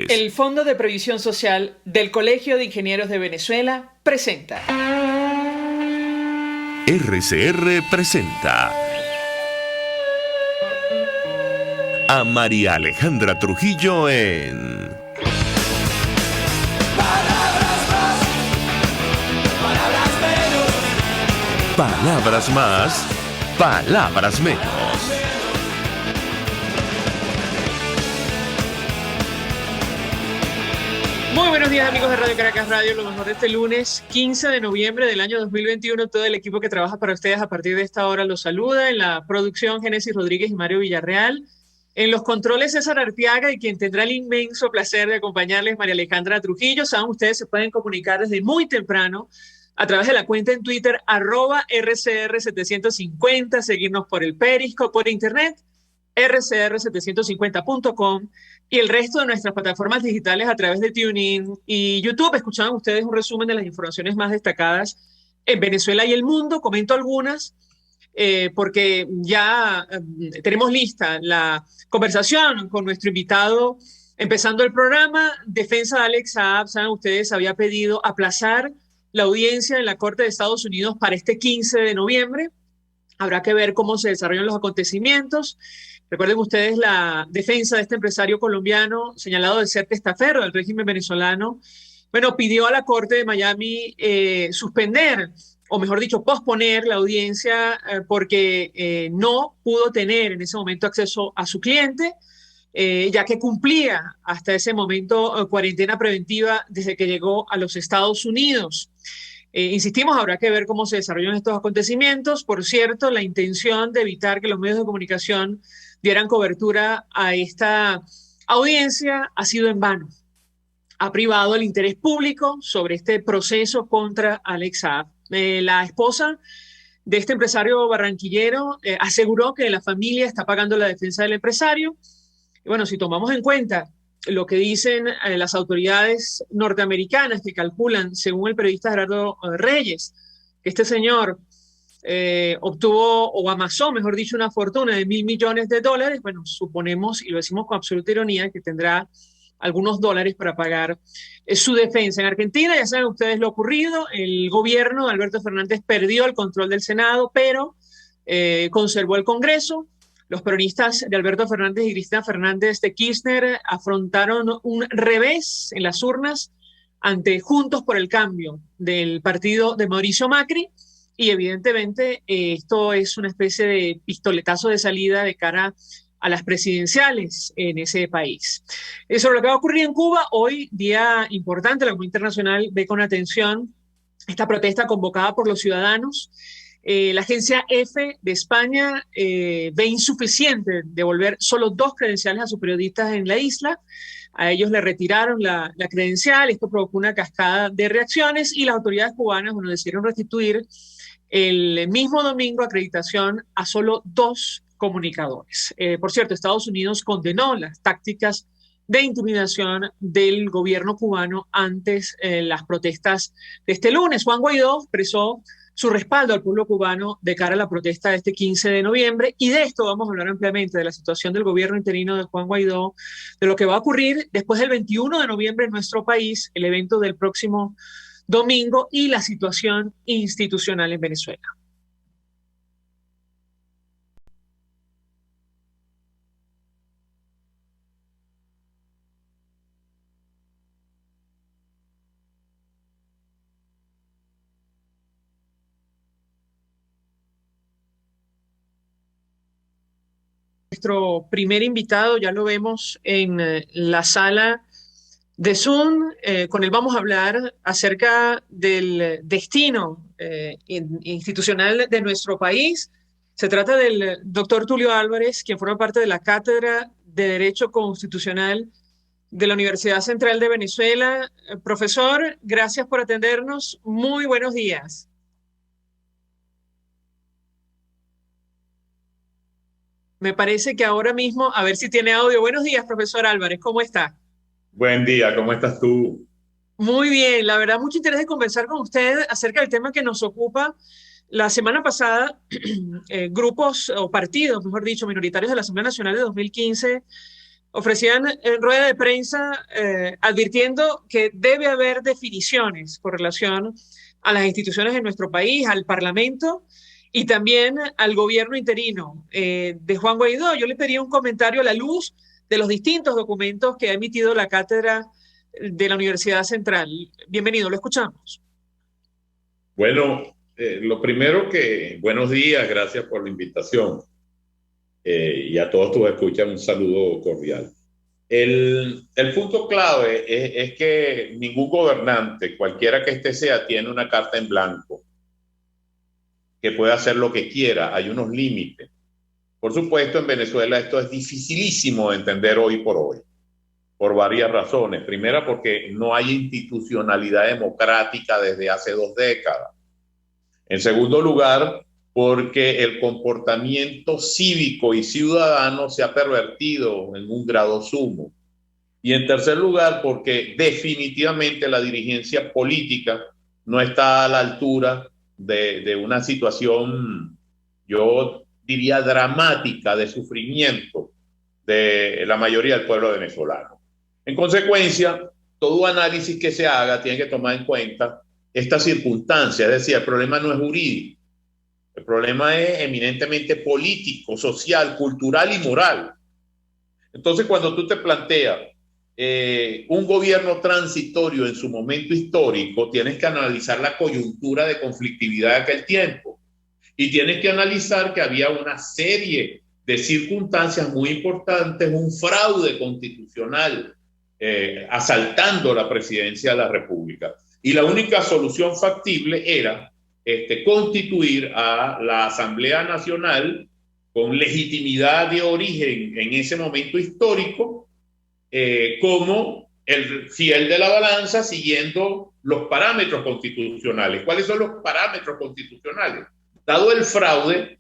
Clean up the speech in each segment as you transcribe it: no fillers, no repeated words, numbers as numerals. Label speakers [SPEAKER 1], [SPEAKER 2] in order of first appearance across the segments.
[SPEAKER 1] Deportes.
[SPEAKER 2] El Fondo de Previsión Social del Colegio de Ingenieros de Venezuela presenta.
[SPEAKER 1] RCR presenta a María Alejandra Trujillo en Palabras más, palabras menos.
[SPEAKER 2] Muy buenos días, amigos de Radio Caracas Radio, lo mejor de este lunes 15 de noviembre del año 2021. Todo el equipo que trabaja para ustedes a partir de esta hora los saluda. En la producción, Génesis Rodríguez y Mario Villarreal. En los controles, César Arteaga, y quien tendrá el inmenso placer de acompañarles, María Alejandra Trujillo. Saben, ustedes se pueden comunicar desde muy temprano a través de la cuenta en Twitter, @RCR750, seguirnos por el Periscope, por internet, rcr750.com, y el resto de nuestras plataformas digitales a través de TuneIn y YouTube. Escuchaban ustedes un resumen de las informaciones más destacadas en Venezuela y el mundo. Comento algunas porque ya tenemos lista la conversación con nuestro invitado. Empezando el programa, defensa de Alex Saab, saben ustedes, había pedido aplazar la audiencia en la Corte de Estados Unidos para este 15 de noviembre. Habrá que ver cómo se desarrollan los acontecimientos. Recuerden ustedes la defensa de este empresario colombiano señalado de ser testaferro del régimen venezolano. Bueno, pidió a la Corte de Miami suspender, o mejor dicho, posponer la audiencia porque no pudo tener en ese momento acceso a su cliente, ya que cumplía hasta ese momento cuarentena preventiva desde que llegó a los Estados Unidos. Insistimos, habrá que ver cómo se desarrollan estos acontecimientos. Por cierto, la intención de evitar que los medios de comunicación dieran cobertura a esta audiencia ha sido en vano. Ha privado el interés público sobre este proceso contra Alex Saab. La esposa de este empresario barranquillero aseguró que la familia está pagando la defensa del empresario. Y bueno, si tomamos en cuenta lo que dicen las autoridades norteamericanas, que calculan, según el periodista Gerardo Reyes, que este señor obtuvo o amasó, mejor dicho, una fortuna de $1.000 millones. Bueno, suponemos, y lo decimos con absoluta ironía, que tendrá algunos dólares para pagar su defensa. En Argentina, ya saben ustedes lo ocurrido, el gobierno de Alberto Fernández perdió el control del Senado, pero conservó el Congreso. Los peronistas de Alberto Fernández y Cristina Fernández de Kirchner afrontaron un revés en las urnas ante Juntos por el Cambio del partido de Mauricio Macri, y evidentemente esto es una especie de pistoletazo de salida de cara a las presidenciales en ese país. Sobre lo que va a ocurrir en Cuba, hoy día importante, la comunidad internacional ve con atención esta protesta convocada por los ciudadanos. La agencia EFE de España ve insuficiente devolver solo 2 credenciales a sus periodistas en la isla. A ellos le retiraron la credencial. Esto provocó una cascada de reacciones y las autoridades cubanas, bueno, decidieron restituir el mismo domingo acreditación a solo 2 comunicadores. Por cierto, Estados Unidos condenó las tácticas de intimidación del gobierno cubano antes las protestas de este lunes. Juan Guaidó expresó su respaldo al pueblo cubano de cara a la protesta de este 15 de noviembre, y de esto vamos a hablar ampliamente, de la situación del gobierno interino de Juan Guaidó, de lo que va a ocurrir después del 21 de noviembre en nuestro país, el evento del próximo domingo, y la situación institucional en Venezuela. Nuestro primer invitado ya lo vemos en la sala de Zoom. Con él vamos a hablar acerca del destino institucional de nuestro país. Se trata del doctor Tulio Álvarez, quien forma parte de la Cátedra de Derecho Constitucional de la Universidad Central de Venezuela. Profesor, gracias por atendernos. Muy buenos días. Me parece que ahora mismo, a ver si tiene audio. Buenos días, profesor Álvarez, ¿cómo está?
[SPEAKER 3] Buen día, ¿cómo estás tú?
[SPEAKER 2] Muy bien, la verdad, mucho interés de conversar con usted acerca del tema que nos ocupa. La semana pasada, grupos o partidos, mejor dicho, minoritarios de la Asamblea Nacional de 2015 ofrecían en rueda de prensa advirtiendo que debe haber definiciones con relación a las instituciones de nuestro país, al Parlamento y también al gobierno interino de Juan Guaidó. Yo le pedí un comentario a la luz de los distintos documentos que ha emitido la cátedra de la Universidad Central. Bienvenido, lo escuchamos.
[SPEAKER 3] Bueno, lo primero buenos días, gracias por la invitación. Y a todos tus escuchas un saludo cordial. El punto clave es que ningún gobernante, cualquiera que éste sea, tiene una carta en blanco que puede hacer lo que quiera. Hay unos límites. Por supuesto, en Venezuela esto es dificilísimo de entender hoy por hoy, por varias razones. Primera, porque no hay institucionalidad democrática desde hace 2 décadas. En segundo lugar, porque el comportamiento cívico y ciudadano se ha pervertido en un grado sumo. Y en tercer lugar, porque definitivamente la dirigencia política no está a la altura de una situación, yo diría, dramática de sufrimiento de la mayoría del pueblo venezolano. En consecuencia, todo análisis que se haga tiene que tomar en cuenta esta circunstancia, es decir, el problema no es jurídico, el problema es eminentemente político, social, cultural y moral. Entonces, cuando tú te planteas un gobierno transitorio en su momento histórico, tienes que analizar la coyuntura de conflictividad de aquel tiempo y tienes que analizar que había una serie de circunstancias muy importantes, un fraude constitucional asaltando la presidencia de la República. Y la única solución factible era constituir a la Asamblea Nacional con legitimidad de origen en ese momento histórico como el fiel de la balanza siguiendo los parámetros constitucionales. ¿Cuáles son los parámetros constitucionales? Dado el fraude,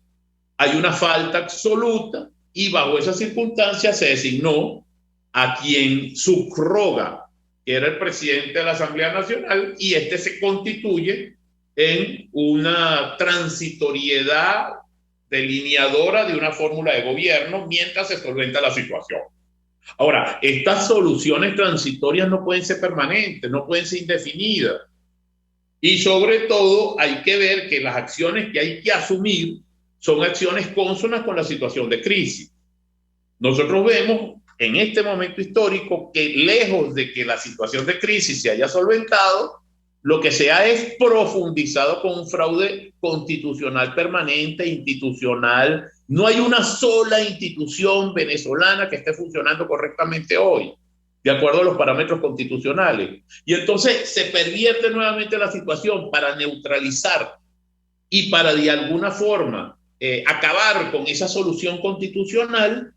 [SPEAKER 3] hay una falta absoluta y bajo esas circunstancias se designó a quien subroga, que era el presidente de la Asamblea Nacional, y se constituye en una transitoriedad delineadora de una fórmula de gobierno mientras se solventa la situación. Ahora, estas soluciones transitorias no pueden ser permanentes, no pueden ser indefinidas. Y sobre todo hay que ver que las acciones que hay que asumir son acciones cónsonas con la situación de crisis. Nosotros vemos en este momento histórico que lejos de que la situación de crisis se haya solventado, lo que se ha es profundizado con un fraude constitucional permanente, institucional. No hay una sola institución venezolana que esté funcionando correctamente hoy, de acuerdo a los parámetros constitucionales. Y entonces se pervierte nuevamente la situación para neutralizar y para de alguna forma acabar con esa solución constitucional,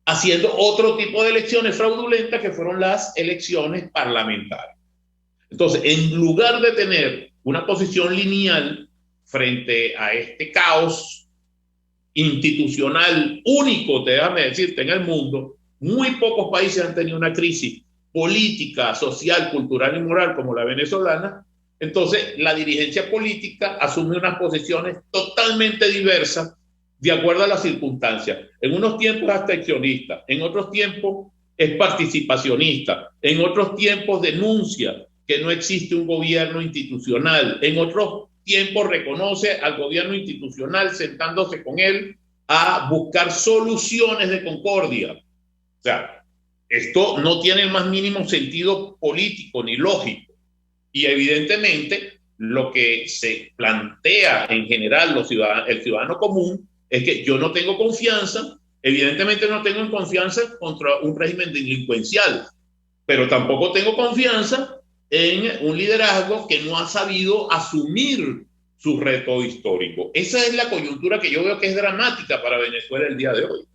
[SPEAKER 3] haciendo otro tipo de elecciones fraudulentas que fueron las elecciones parlamentarias. Entonces, en lugar de tener una posición lineal frente a este caos institucional único, déjame decirte, en el mundo, muy pocos países han tenido una crisis política, social, cultural y moral como la venezolana. Entonces, la dirigencia política asume unas posiciones totalmente diversas de acuerdo a las circunstancias. En unos tiempos abstencionista, en otros tiempos es participacionista, en otros tiempos denuncia que no existe un gobierno institucional, en otros tiempos reconoce al gobierno institucional sentándose con él a buscar soluciones de concordia. O sea, esto no tiene el más mínimo sentido político ni lógico. Y evidentemente lo que se plantea en general el ciudadano común es que yo no tengo confianza, evidentemente no tengo confianza contra un régimen delincuencial, pero tampoco tengo confianza en un liderazgo que no ha sabido asumir su reto histórico. Esa es la coyuntura que yo veo que es dramática para Venezuela el día de hoy.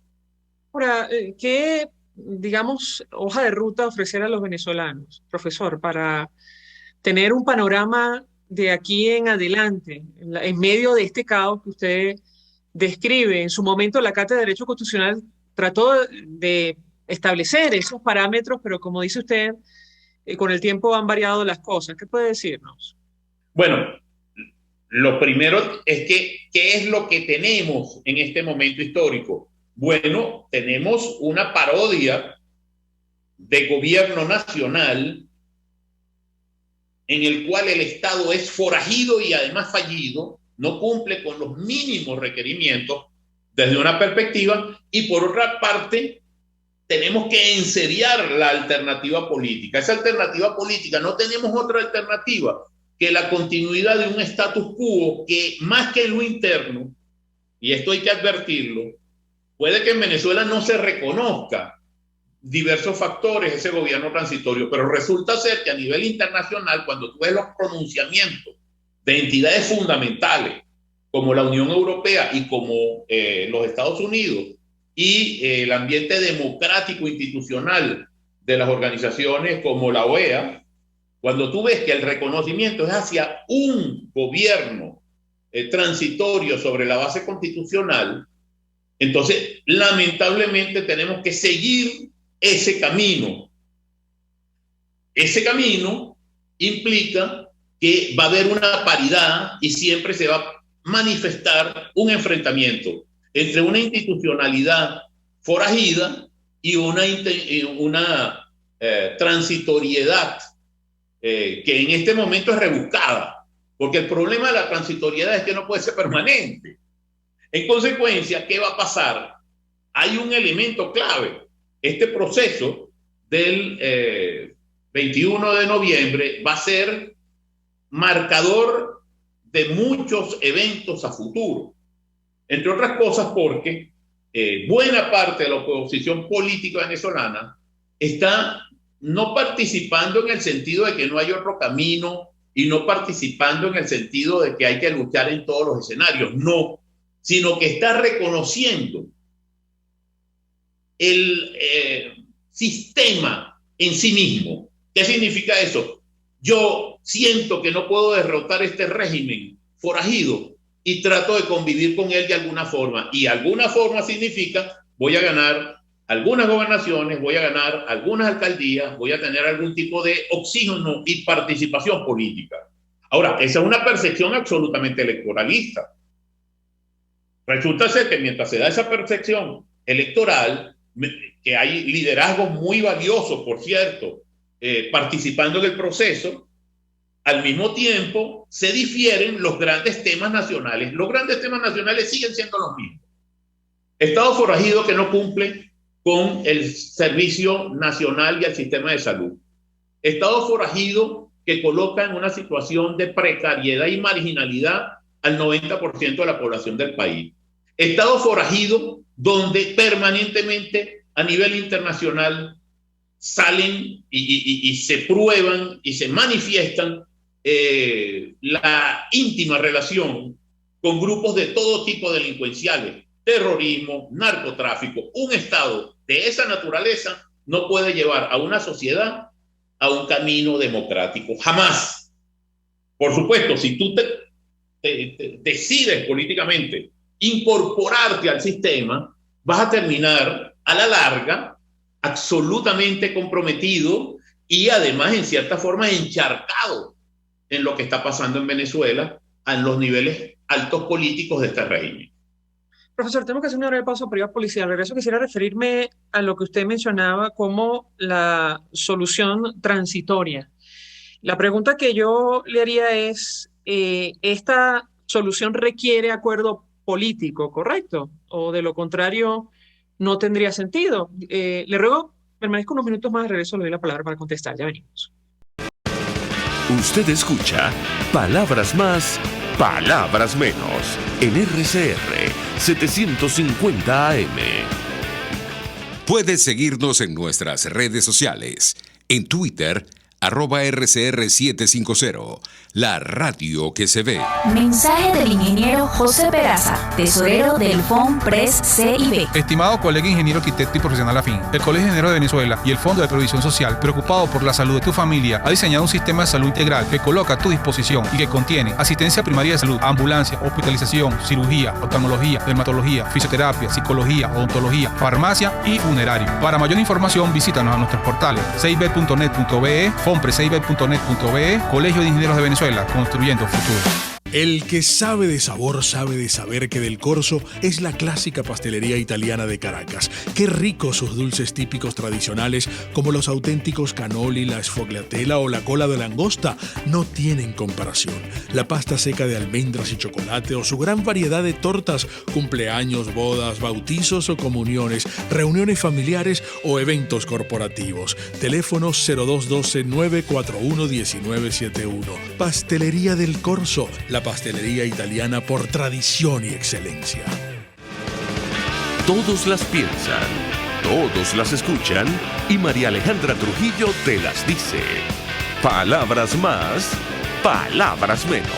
[SPEAKER 2] Ahora, ¿qué, digamos, hoja de ruta ofrecer a los venezolanos, profesor, para tener un panorama de aquí en adelante, en medio de este caos que usted describe? En su momento la Cátedra de Derecho Constitucional trató de establecer esos parámetros, pero como dice usted, con el tiempo han variado las cosas. ¿Qué puede decirnos?
[SPEAKER 3] Bueno, lo primero es que, ¿qué es lo que tenemos en este momento histórico? Bueno, tenemos una parodia de gobierno nacional en el cual el Estado es forajido y además fallido, no cumple con los mínimos requerimientos desde una perspectiva, y por otra parte tenemos que enseriar la alternativa política. Esa alternativa política, no tenemos otra alternativa que la continuidad de un status quo que, más que en lo interno, y esto hay que advertirlo, puede que en Venezuela no se reconozca diversos factores ese gobierno transitorio, pero resulta ser que a nivel internacional, cuando tú ves los pronunciamientos de entidades fundamentales como la Unión Europea y como los Estados Unidos, y el ambiente democrático institucional de las organizaciones como la OEA, cuando tú ves que el reconocimiento es hacia un gobierno transitorio sobre la base constitucional, entonces lamentablemente tenemos que seguir ese camino. Ese camino implica que va a haber una paridad y siempre se va a manifestar un enfrentamiento entre una institucionalidad forajida y una transitoriedad que en este momento es rebuscada, porque el problema de la transitoriedad es que no puede ser permanente. En consecuencia, ¿qué va a pasar? Hay un elemento clave. Este proceso del 21 de noviembre va a ser marcador de muchos eventos a futuro. Entre otras cosas porque buena parte de la oposición política venezolana está no participando en el sentido de que no hay otro camino y no participando en el sentido de que hay que luchar en todos los escenarios, no, sino que está reconociendo el sistema en sí mismo. ¿Qué significa eso? Yo siento que no puedo derrotar este régimen forajido y trato de convivir con él de alguna forma. Y alguna forma significa voy a ganar algunas gobernaciones, voy a ganar algunas alcaldías, voy a tener algún tipo de oxígeno y participación política. Ahora, esa es una percepción absolutamente electoralista. Resulta ser que mientras se da esa percepción electoral, que hay liderazgos muy valiosos, por cierto, participando en el proceso, al mismo tiempo se difieren los grandes temas nacionales. Los grandes temas nacionales siguen siendo los mismos. Estado forajido que no cumple con el Servicio Nacional y el sistema de salud. Estado forajido que coloca en una situación de precariedad y marginalidad al 90% de la población del país. Estado forajido donde permanentemente a nivel internacional salen y se prueban y se manifiestan la íntima relación con grupos de todo tipo delincuenciales, terrorismo, narcotráfico. Un Estado de esa naturaleza no puede llevar a una sociedad a un camino democrático, jamás. Por supuesto, si tú decides políticamente incorporarte al sistema, vas a terminar a la larga absolutamente comprometido y además en cierta forma encharcado en lo que está pasando en Venezuela a los niveles altos políticos de este régimen.
[SPEAKER 2] Profesor, tenemos que hacer una breve pausa para ir a policía. Al regreso quisiera referirme a lo que usted mencionaba como la solución transitoria. La pregunta que yo le haría es, ¿esta solución requiere acuerdo político, correcto? O de lo contrario, no tendría sentido. Le ruego, permanezco unos minutos más, de regreso le doy la palabra para contestar. Ya venimos.
[SPEAKER 1] Usted escucha Palabras Más, Palabras Menos en RCR 750 AM.
[SPEAKER 4] Puedes seguirnos en nuestras redes sociales. En Twitter, @RCR750, la radio que se ve.
[SPEAKER 5] Mensaje del ingeniero José Peraza, tesorero del FONPRES CIB.
[SPEAKER 6] Estimado colega ingeniero arquitecto y profesional afín, el Colegio de Ingenieros de Venezuela y el Fondo de Previsión Social, preocupado por la salud de tu familia, ha diseñado un sistema de salud integral que coloca a tu disposición y que contiene asistencia primaria de salud, ambulancia, hospitalización, cirugía, oftalmología, dermatología, fisioterapia, psicología, odontología, farmacia y funerario. Para mayor información, visítanos a nuestros portales cib.net.be, fonprescib.net.be, Colegio de Ingenieros de Venezuela, construyendo futuro.
[SPEAKER 7] El que sabe de sabor sabe de saber que Del Corso es la clásica pastelería italiana de Caracas. Qué ricos sus dulces típicos tradicionales como los auténticos cannoli, la sfogliatella o la cola de langosta no tienen comparación. La pasta seca de almendras y chocolate o su gran variedad de tortas, cumpleaños, bodas, bautizos o comuniones, reuniones familiares o eventos corporativos. Teléfono 0212-941-1971. Pastelería Del Corso, la pastelería italiana por tradición y excelencia.
[SPEAKER 1] Todos las piensan, todos las escuchan y María Alejandra Trujillo te las dice. Palabras más, palabras menos.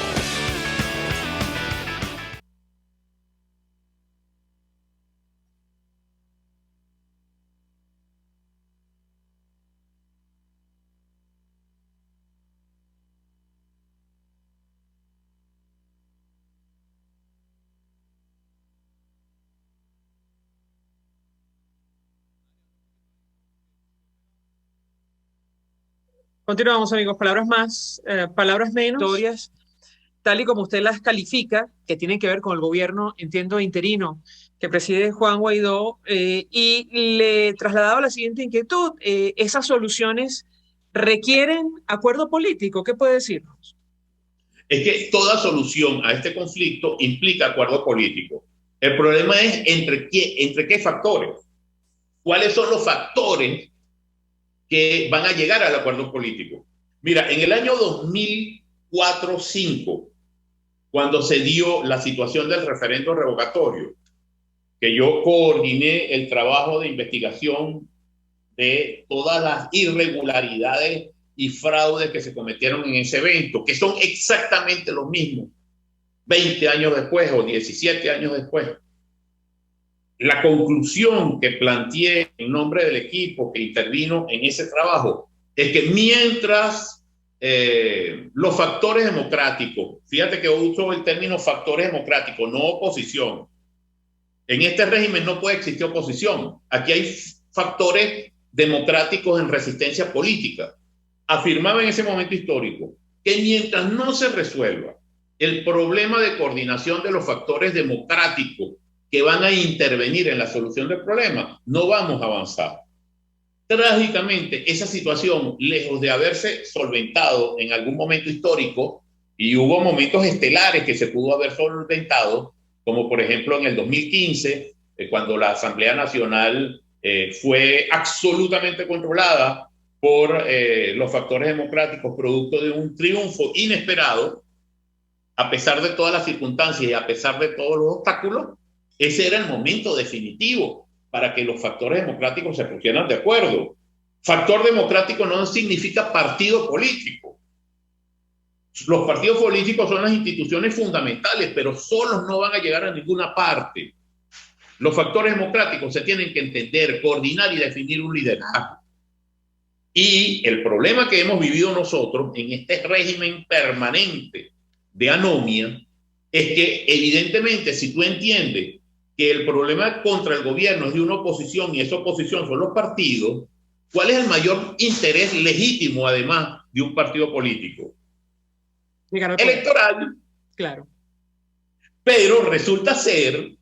[SPEAKER 2] Continuamos, amigos. Palabras más, palabras menos. Historias, tal y como usted las califica, que tienen que ver con el gobierno, entiendo, interino, que preside Juan Guaidó, y le trasladaba la siguiente inquietud. ¿Esas soluciones requieren acuerdo político? ¿Qué puede decirnos?
[SPEAKER 3] Es que toda solución a este conflicto implica acuerdo político. El problema es entre qué factores. ¿Cuáles son los factores que van a llegar al acuerdo político? Mira, en el año 2004-05, cuando se dio la situación del referendo revocatorio, que yo coordiné el trabajo de investigación de todas las irregularidades y fraudes que se cometieron en ese evento, que son exactamente los mismos 20 años después o 17 años después. La conclusión que planteé en nombre del equipo que intervino en ese trabajo es que mientras los factores democráticos, fíjate que uso el término factores democráticos, no oposición. En este régimen no puede existir oposición. Aquí hay factores democráticos en resistencia política. Afirmaba en ese momento histórico que mientras no se resuelva el problema de coordinación de los factores democráticos que van a intervenir en la solución del problema, no vamos a avanzar. Trágicamente, esa situación, lejos de haberse solventado en algún momento histórico, y hubo momentos estelares que se pudo haber solventado, como por ejemplo en el 2015, cuando la Asamblea Nacional fue absolutamente controlada por los factores democráticos, producto de un triunfo inesperado, a pesar de todas las circunstancias y a pesar de todos los obstáculos. Ese era el momento definitivo para que los factores democráticos se pusieran de acuerdo. Factor democrático no significa partido político. Los partidos políticos son las instituciones fundamentales, pero solos no van a llegar a ninguna parte. Los factores democráticos se tienen que entender, coordinar y definir un liderazgo. Y el problema que hemos vivido nosotros en este régimen permanente de anomia es que evidentemente si tú entiendes que el problema contra el gobierno es de una oposición y esa oposición son los partidos, ¿cuál es el mayor interés legítimo además de un partido político? Electoral.
[SPEAKER 2] Claro.
[SPEAKER 3] Pero resulta ser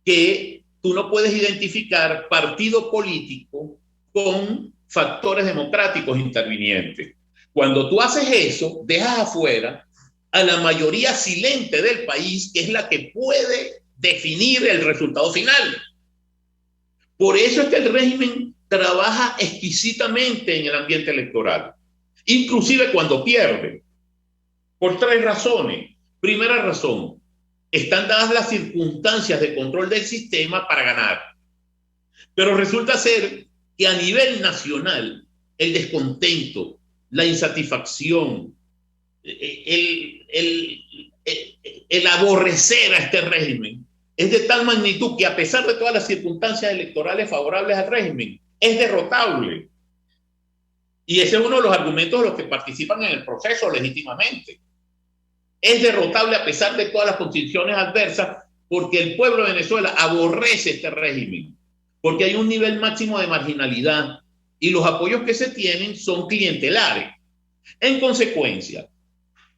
[SPEAKER 3] que tú no puedes identificar partido político con factores democráticos intervinientes. Cuando tú haces eso, dejas afuera a la mayoría silente del país, que es la que puede definir el resultado final. Por eso es que el régimen trabaja exquisitamente en el ambiente electoral, inclusive cuando pierde, por 3 razones. Primera razón, están dadas las circunstancias de control del sistema para ganar. Pero resulta ser que a nivel nacional, el descontento, la insatisfacción, el aborrecer a este régimen es de tal magnitud que a pesar de todas las circunstancias electorales favorables al régimen, es derrotable. Y ese es uno de los argumentos de los que participan en el proceso legítimamente. Es derrotable a pesar de todas las condiciones adversas, porque el pueblo de Venezuela aborrece este régimen, porque hay un nivel máximo de marginalidad y los apoyos que se tienen son clientelares. En consecuencia,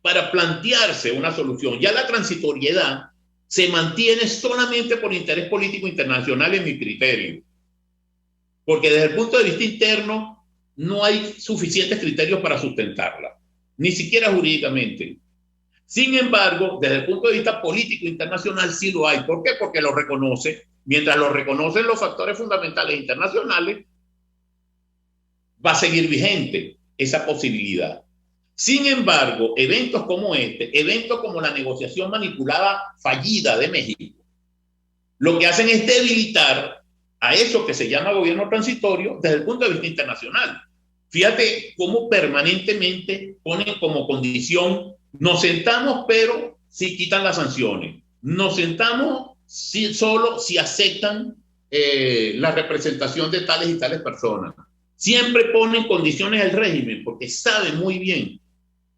[SPEAKER 3] para plantearse una solución. Ya la transitoriedad se mantiene solamente por interés político internacional en mi criterio, porque desde el punto de vista interno no hay suficientes criterios para sustentarla, ni siquiera jurídicamente. Sin embargo, desde el punto de vista político internacional sí lo hay. ¿Por qué? Porque lo reconoce. Mientras lo reconocen los factores fundamentales internacionales, va a seguir vigente esa posibilidad. Sin embargo, eventos como eventos como la negociación manipulada fallida de México, lo que hacen es debilitar a eso que se llama gobierno transitorio desde el punto de vista internacional. Fíjate cómo permanentemente ponen como condición: nos sentamos, pero si quitan las sanciones. Nos sentamos solo si aceptan la representación de tales y tales personas. Siempre ponen condiciones al régimen, porque sabe muy bien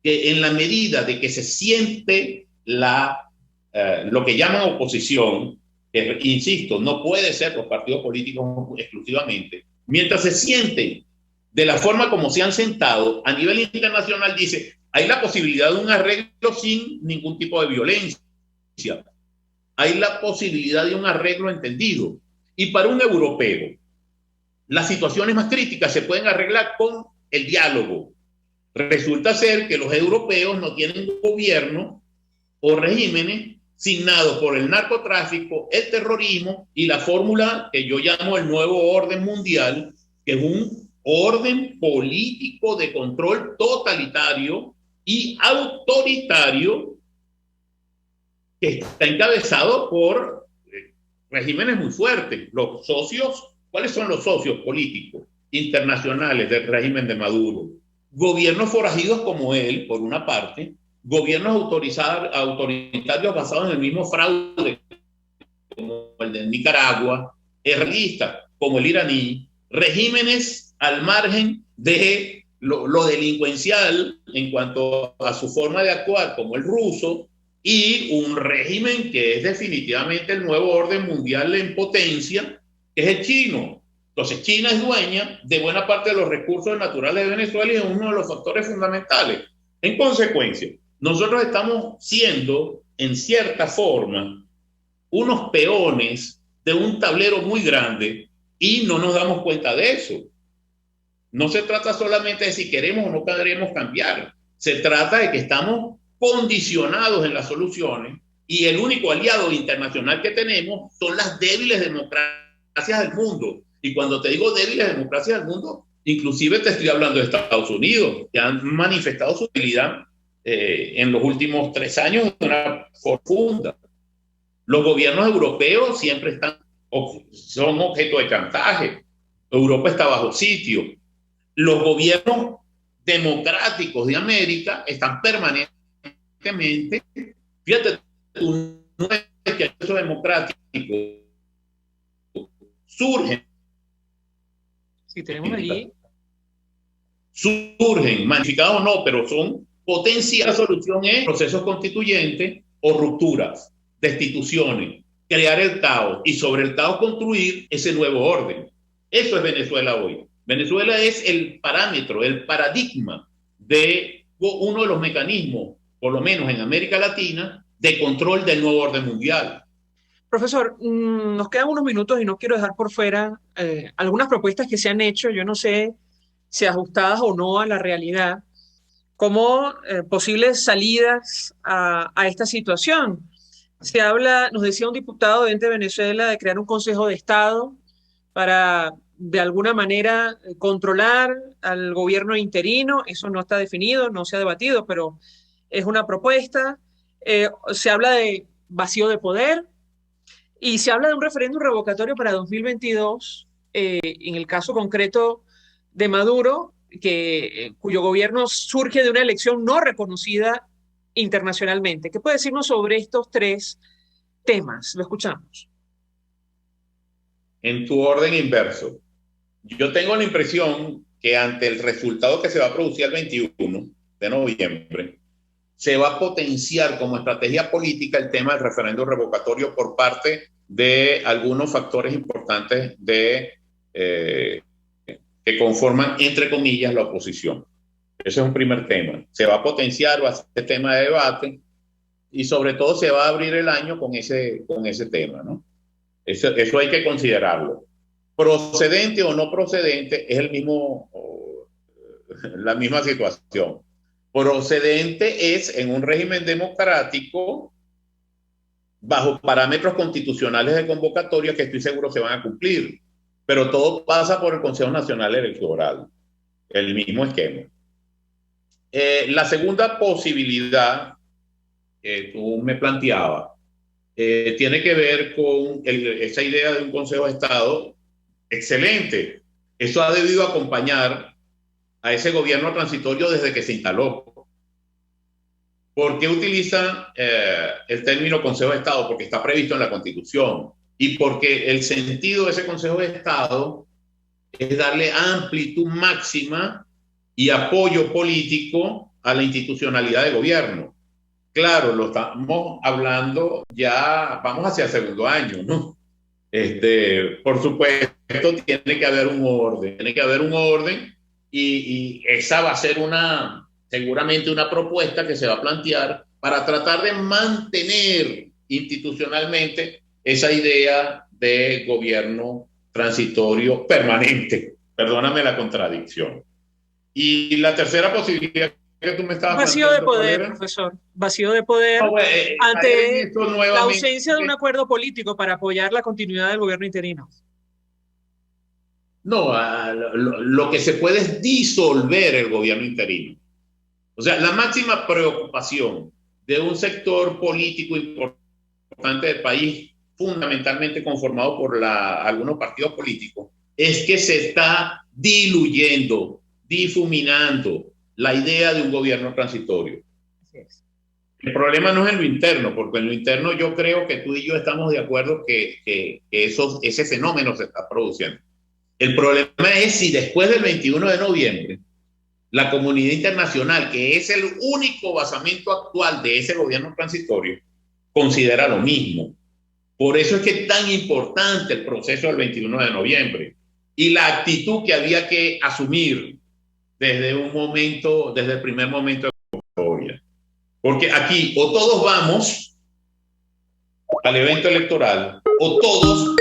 [SPEAKER 3] que en la medida de que se siente lo que llaman oposición, que, insisto, no puede ser los partidos políticos exclusivamente, mientras se sienten de la forma como se han sentado, a nivel internacional dice, hay la posibilidad de un arreglo sin ningún tipo de violencia. Hay la posibilidad de un arreglo entendido. Y para un europeo, las situaciones más críticas se pueden arreglar con el diálogo. Resulta ser que los europeos no tienen gobierno o regímenes signados por el narcotráfico, el terrorismo y la fórmula que yo llamo el nuevo orden mundial, que es un orden político de control totalitario y autoritario que está encabezado por regímenes muy fuertes. Los socios, ¿cuáles son los socios políticos internacionales del régimen de Maduro? Gobiernos forajidos como él, por una parte, gobiernos autoritarios basados en el mismo fraude, como el de Nicaragua, realistas como el iraní, regímenes al margen de lo delincuencial en cuanto a su forma de actuar, como el ruso, y un régimen que es definitivamente el nuevo orden mundial en potencia, que es el chino. Entonces, China es dueña de buena parte de los recursos naturales de Venezuela y es uno de los factores fundamentales. En consecuencia, nosotros estamos siendo, en cierta forma, unos peones de un tablero muy grande y no nos damos cuenta de eso. No se trata solamente de si queremos o no queremos cambiar. Se trata de que estamos condicionados en las soluciones y el único aliado internacional que tenemos son las débiles democracias del mundo. Y cuando te digo débiles democracias del mundo, inclusive te estoy hablando de Estados Unidos, que han manifestado su debilidad en los últimos 3 años de una forma profunda. Los gobiernos europeos siempre son objeto de chantaje. Europa está bajo sitio. Los gobiernos democráticos de América están permanentemente, fíjate, no es que esos democráticos surgen.
[SPEAKER 2] Si tenemos allí.
[SPEAKER 3] Surgen, magnificados o no, pero son potenciales. La solución es procesos constituyentes o rupturas, destituciones, crear el caos y sobre el caos construir ese nuevo orden. Eso es Venezuela hoy. Venezuela es el parámetro, el paradigma de uno de los mecanismos, por lo menos en América Latina, de control del nuevo orden mundial.
[SPEAKER 2] Profesor, nos quedan unos minutos y no quiero dejar por fuera algunas propuestas que se han hecho, yo no sé si ajustadas o no a la realidad, como posibles salidas a esta situación. Se habla, nos decía un diputado de Venezuela, de crear un Consejo de Estado para de alguna manera controlar al gobierno interino. Eso no está definido, no se ha debatido, pero es una propuesta. Se habla de vacío de poder y se habla de un referéndum revocatorio para 2022, en el caso concreto de Maduro, cuyo gobierno surge de una elección no reconocida internacionalmente. ¿Qué puede decirnos sobre estos 3 temas? Lo escuchamos.
[SPEAKER 3] En tu orden inverso, yo tengo la impresión que ante el resultado que se va a producir el 21 de noviembre, se va a potenciar como estrategia política el tema del referéndum revocatorio por parte de algunos factores importantes que conforman, entre comillas, la oposición. Ese es un primer tema. Se va a potenciar, va a ser tema de debate y sobre todo se va a abrir el año con ese tema, ¿no? Eso hay que considerarlo. Procedente o no procedente es la misma situación. Procedente es en un régimen democrático bajo parámetros constitucionales de convocatoria que estoy seguro se van a cumplir, pero todo pasa por el Consejo Nacional Electoral, el mismo esquema. La segunda posibilidad que tú me planteabas tiene que ver con esa idea de un Consejo de Estado excelente. Eso ha debido acompañar a ese gobierno transitorio desde que se instaló. ¿Por qué utilizan el término Consejo de Estado? Porque está previsto en la Constitución y porque el sentido de ese Consejo de Estado es darle amplitud máxima y apoyo político a la institucionalidad de gobierno. Claro, lo estamos hablando ya, vamos hacia el segundo año, ¿no? Por supuesto, tiene que haber un orden, y esa va a ser seguramente una propuesta que se va a plantear para tratar de mantener institucionalmente esa idea de gobierno transitorio permanente. Perdóname la contradicción. Y la tercera posibilidad que tú me estabas
[SPEAKER 2] planteando. Vacío de poder, profesor. Vacío de poder ante la ausencia de un acuerdo político para apoyar la continuidad del gobierno interino.
[SPEAKER 3] No, lo que se puede es disolver el gobierno interino. O sea, la máxima preocupación de un sector político importante del país, fundamentalmente conformado por algunos partidos políticos, es que se está diluyendo, difuminando la idea de un gobierno transitorio. El problema no es en lo interno, porque en lo interno yo creo que tú y yo estamos de acuerdo que ese fenómeno se está produciendo. El problema es si después del 21 de noviembre la comunidad internacional, que es el único basamento actual de ese gobierno transitorio, considera lo mismo. Por eso es que es tan importante el proceso del 21 de noviembre y la actitud que había que asumir desde el primer momento de la historia. Porque aquí o todos vamos al evento electoral o todos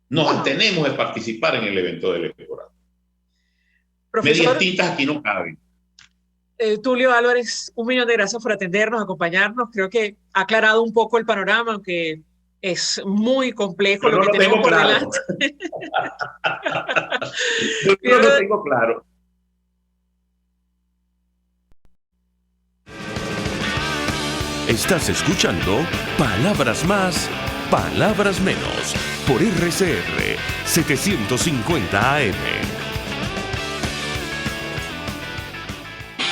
[SPEAKER 3] nos abstenemos de participar en el evento electoral. Medias tintas aquí no caben.
[SPEAKER 2] Tulio Álvarez, 1.000.000 de gracias por atendernos, acompañarnos. Creo que ha aclarado un poco el panorama, aunque es muy complejo lo que tenemos por delante.
[SPEAKER 3] Yo no lo tengo claro.
[SPEAKER 1] Estás escuchando Palabras Más, Palabras Menos, por RCR 750 AM.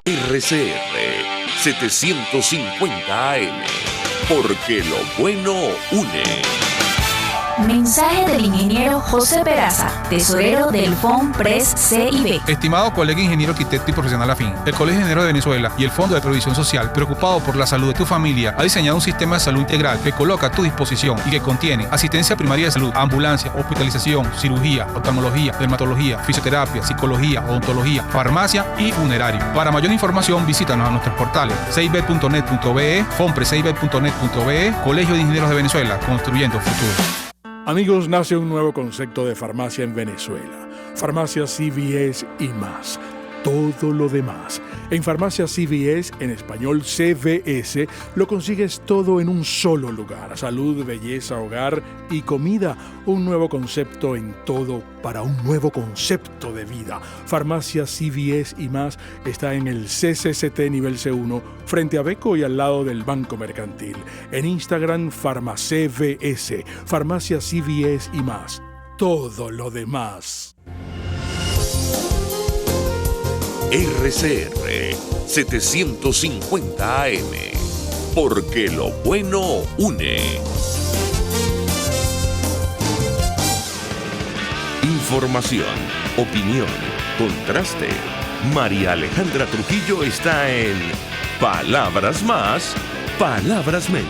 [SPEAKER 1] RCR 750 AM, porque lo bueno une.
[SPEAKER 5] Mensaje del ingeniero José Peraza, tesorero del FONPRES CIB.
[SPEAKER 6] Estimado colega ingeniero arquitecto y profesional afín, el Colegio de Ingenieros de Venezuela y el Fondo de Previsión Social, preocupado por la salud de tu familia, ha diseñado un sistema de salud integral que coloca a tu disposición y que contiene asistencia primaria de salud, ambulancia, hospitalización, cirugía, oftalmología, dermatología, fisioterapia, psicología, odontología, farmacia y funerario. Para mayor información, visítanos a nuestros portales cib.net.be, fonprescib.net.be, Colegio de Ingenieros de Venezuela, construyendo futuro.
[SPEAKER 7] Amigos, nace un nuevo concepto de farmacia en Venezuela. Farmacia CVS y más. Todo lo demás. En Farmacia CVS, en español CVS, lo consigues todo en un solo lugar. Salud, belleza, hogar y comida. Un nuevo concepto en todo para un nuevo concepto de vida. Farmacia CVS y más está en el CCCT nivel C1, frente a Beco y al lado del Banco Mercantil. En Instagram, FarmaCVS. Farmacia CVS y más. Todo lo demás.
[SPEAKER 1] RCR 750 AM, porque lo bueno une. Información, opinión, contraste. María Alejandra Trujillo está en Palabras Más, Palabras Menos.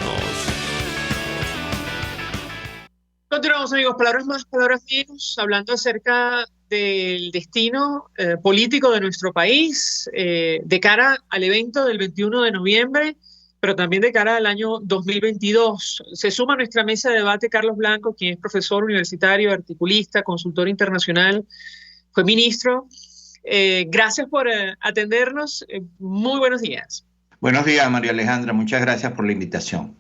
[SPEAKER 2] Continuamos, amigos. Palabras Más, Palabras Menos, hablando acerca del destino político de nuestro país, de cara al evento del 21 de noviembre, pero también de cara al año 2022. Se suma a nuestra mesa de debate Carlos Blanco, quien es profesor universitario, articulista, consultor internacional, fue ministro. Gracias por atendernos. Muy buenos días.
[SPEAKER 8] Buenos días, María Alejandra. Muchas gracias por la invitación.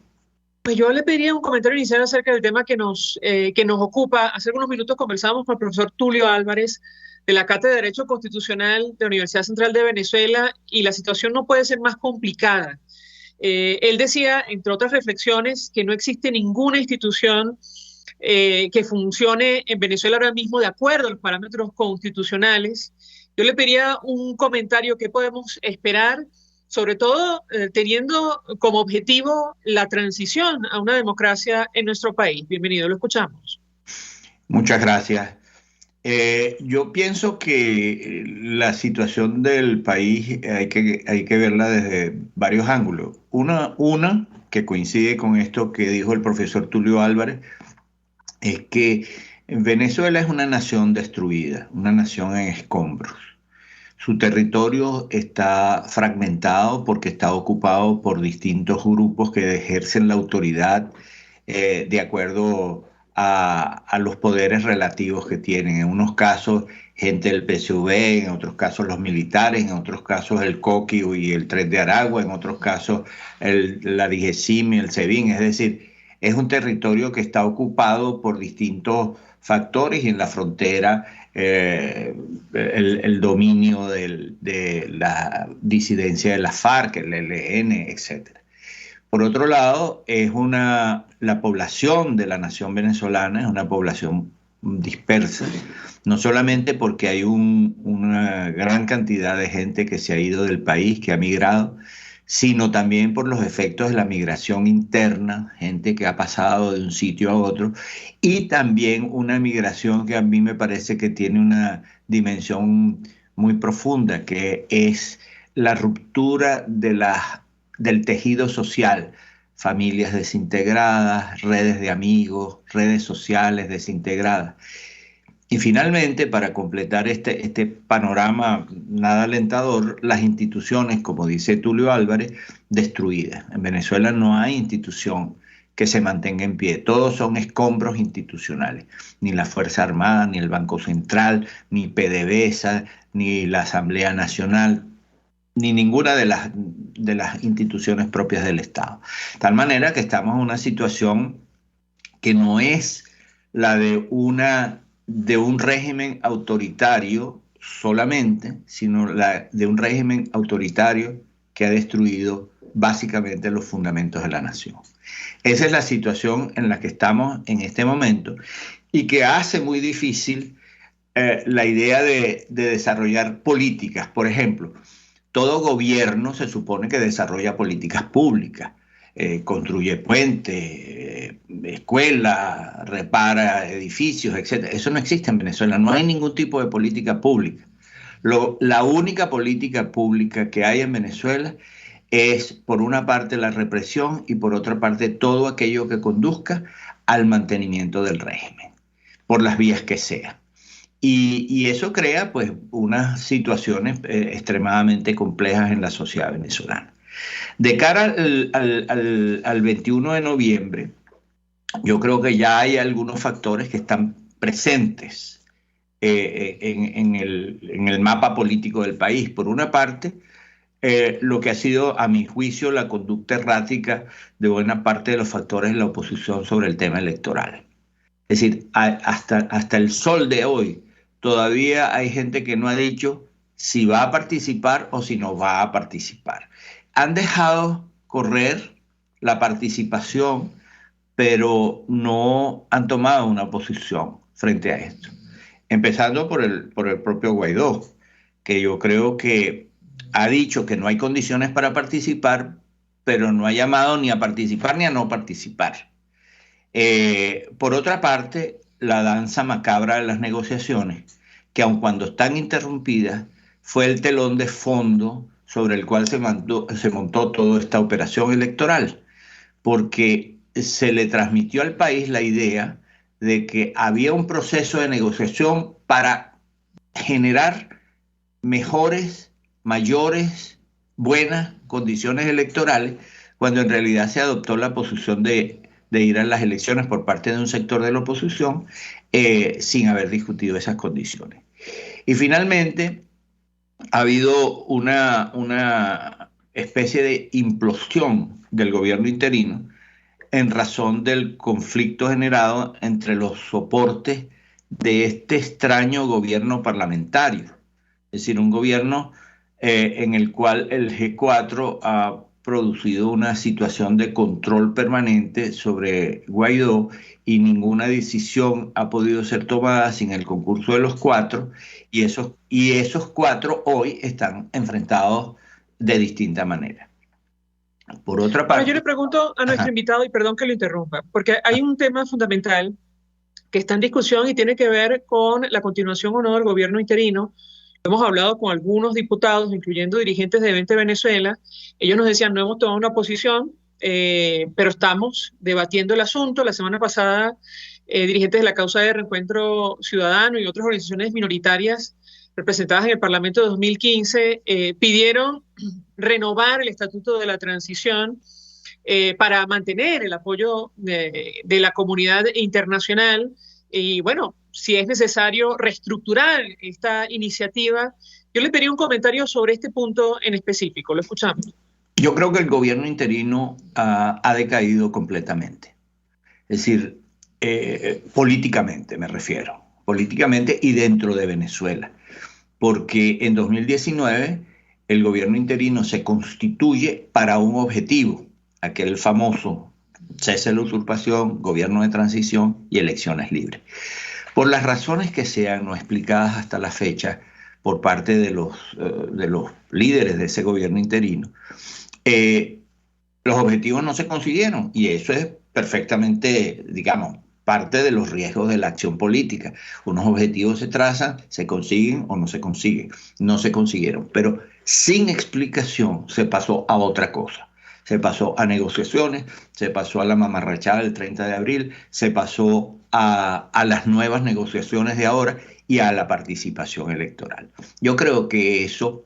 [SPEAKER 2] Pues yo le pediría un comentario inicial acerca del tema que nos ocupa. Hace unos minutos conversábamos con el profesor Tulio Álvarez de la Cátedra de Derecho Constitucional de la Universidad Central de Venezuela, y la situación no puede ser más complicada. Él decía, entre otras reflexiones, que no existe ninguna institución que funcione en Venezuela ahora mismo de acuerdo a los parámetros constitucionales. Yo le pediría un comentario: ¿qué podemos esperar? Sobre todo teniendo como objetivo la transición a una democracia en nuestro país. Bienvenido, lo escuchamos.
[SPEAKER 8] Muchas gracias. Yo pienso que la situación del país hay que verla desde varios ángulos. Una que coincide con esto que dijo el profesor Tulio Álvarez, es que Venezuela es una nación destruida, una nación en escombros. Su territorio está fragmentado porque está ocupado por distintos grupos que ejercen la autoridad de acuerdo a los poderes relativos que tienen. En unos casos gente del PSUV, en otros casos los militares, en otros casos el COQUI y el Tren de Aragua, en otros casos la DIGESIM y el SEBIN. Es decir, es un territorio que está ocupado por distintos factores, y en la frontera el dominio de la disidencia de la FARC, el ELN, etc. Por otro lado, la población de la nación venezolana es una población dispersa, no solamente porque hay una gran cantidad de gente que se ha ido del país, que ha migrado, sino también por los efectos de la migración interna, gente que ha pasado de un sitio a otro, y también una migración que a mí me parece que tiene una dimensión muy profunda, que es la ruptura del tejido social, familias desintegradas, redes de amigos, redes sociales desintegradas. Y finalmente, para completar este panorama nada alentador, las instituciones, como dice Tulio Álvarez, destruidas. En Venezuela no hay institución que se mantenga en pie. Todos son escombros institucionales. Ni la Fuerza Armada, ni el Banco Central, ni PDVSA, ni la Asamblea Nacional, ni ninguna de las instituciones propias del Estado. De tal manera que estamos en una situación que no es la de un régimen autoritario solamente, sino la de un régimen autoritario que ha destruido básicamente los fundamentos de la nación. Esa es la situación en la que estamos en este momento, y que hace muy difícil la idea de desarrollar políticas. Por ejemplo, todo gobierno se supone que desarrolla políticas públicas, construye puentes, escuelas, repara edificios, etc. Eso no existe en Venezuela, no hay ningún tipo de política pública. La única política pública que hay en Venezuela es, por una parte, la represión, y por otra parte, todo aquello que conduzca al mantenimiento del régimen, por las vías que sea. Y eso crea pues unas situaciones extremadamente complejas en la sociedad venezolana. De cara al 21 de noviembre, yo creo que ya hay algunos factores que están presentes en el mapa político del país. Por una parte, lo que ha sido, a mi juicio, la conducta errática de buena parte de los factores de la oposición sobre el tema electoral. Es decir, hasta el sol de hoy, todavía hay gente que no ha dicho si va a participar o si no va a participar. Han dejado correr la participación, pero no han tomado una posición frente a esto. Empezando por el propio Guaidó, que yo creo que ha dicho que no hay condiciones para participar, pero no ha llamado ni a participar ni a no participar. Por otra parte, la danza macabra de las negociaciones, que aun cuando están interrumpidas, fue el telón de fondo sobre el cual se montó toda esta operación electoral, porque se le transmitió al país la idea de que había un proceso de negociación para generar mejores, mayores, buenas condiciones electorales, cuando en realidad se adoptó la posición de ir a las elecciones por parte de un sector de la oposición sin haber discutido esas condiciones. Y finalmente ha habido una especie de implosión del gobierno interino en razón del conflicto generado entre los soportes de este extraño gobierno parlamentario. Es decir, un gobierno en el cual el G4 ha producido una situación de control permanente sobre Guaidó y ninguna decisión ha podido ser tomada sin el concurso de los cuatro, y esos cuatro hoy están enfrentados de distinta manera. Por otra parte...
[SPEAKER 2] Ahora yo le pregunto a nuestro invitado, y perdón que lo interrumpa, porque hay un tema fundamental que está en discusión y tiene que ver con la continuación o no del gobierno interino. Hemos hablado con algunos diputados, incluyendo dirigentes de Vente Venezuela. Ellos nos decían, no hemos tomado una posición, pero estamos debatiendo el asunto. La semana pasada, dirigentes de la Causa de Reencuentro Ciudadano y otras organizaciones minoritarias representadas en el Parlamento de 2015 pidieron renovar el Estatuto de la Transición para mantener el apoyo de la comunidad internacional. Y bueno, si es necesario reestructurar esta iniciativa. Yo le pediría un comentario sobre este punto en específico. Lo escuchamos.
[SPEAKER 8] Yo creo que el gobierno interino ha decaído completamente. Es decir, políticamente me refiero. Políticamente y dentro de Venezuela. Porque en 2019 el gobierno interino se constituye para un objetivo, aquel famoso cese de la usurpación, gobierno de transición y elecciones libres. Por las razones que sean no explicadas hasta la fecha por parte de los líderes de ese gobierno interino, los objetivos no se consiguieron, y eso es perfectamente, digamos, parte de los riesgos de la acción política. Unos objetivos se trazan, se consiguen o no se consiguen. No se consiguieron, pero sin explicación se pasó a otra cosa. Se pasó a negociaciones, se pasó a la mamarrachada del 30 de abril, se pasó a las nuevas negociaciones de ahora y a la participación electoral. Yo creo que eso